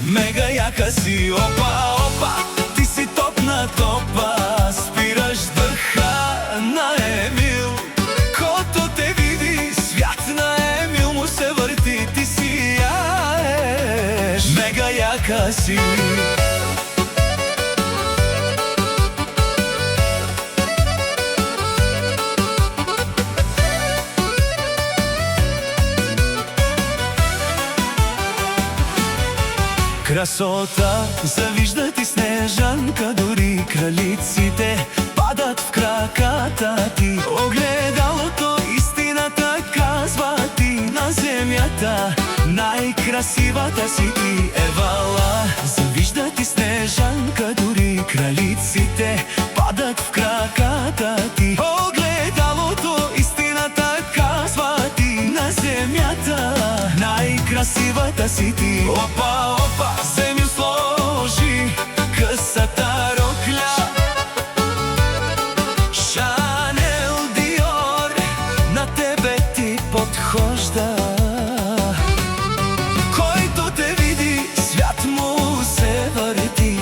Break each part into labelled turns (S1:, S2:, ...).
S1: мега яка си. Опа, опа, ти си топ на топа, спираш дъха на Емил. Който те види, свят на Емил му се върти. Ти си яеш, мега яка си. Красота, завижда ти Снежанка, дори кралиците падат в краката ти. Огледалото истината казва ти, на земята най-красивата си ти. Евала, завижда ти Снежанка, дори кралиците падат в краката ти. Огледалото истината казва ти, на земята най-красивата си ти. Опа, опа, вземи сложи късата рокля. Шанел, Диор, на тебе ти подхожда. Който те види, свят му се върти.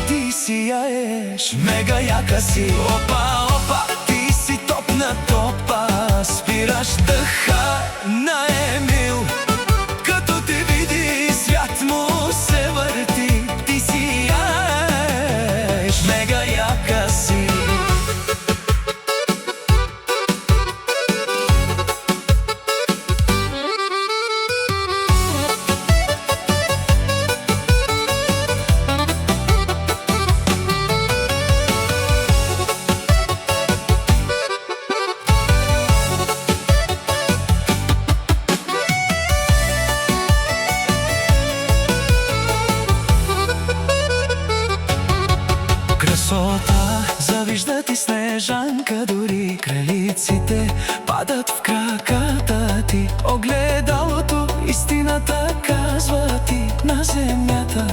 S1: Ти сияеш, мега яка си. Опа, опа, ти си топ на топа, спираш дъха на Емил. Като те види, свят му се върти. Ти сияеш, мега яка си. Красота, завижда ти Снежанка, дори кралиците падат в краката ти. Огледалото истината казва ти, на земята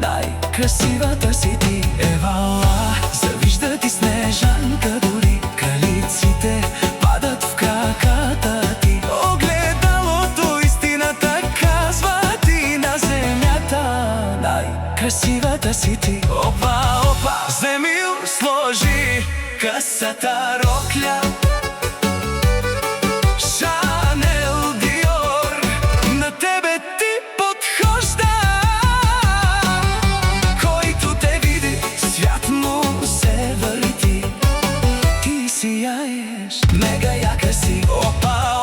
S1: най-красивата си ти. Евала, завижда ти Снежанка, дори кралиците падат в краката ти. Огледалото истината казва ти, на земята най-красивата си ти. Опа, опа, Емил, сложи късата рокля. Шанел, Диор, на тебе ти подхожда. Който те види, свят му се върти. Ти сияеш, мега яка си. Опа,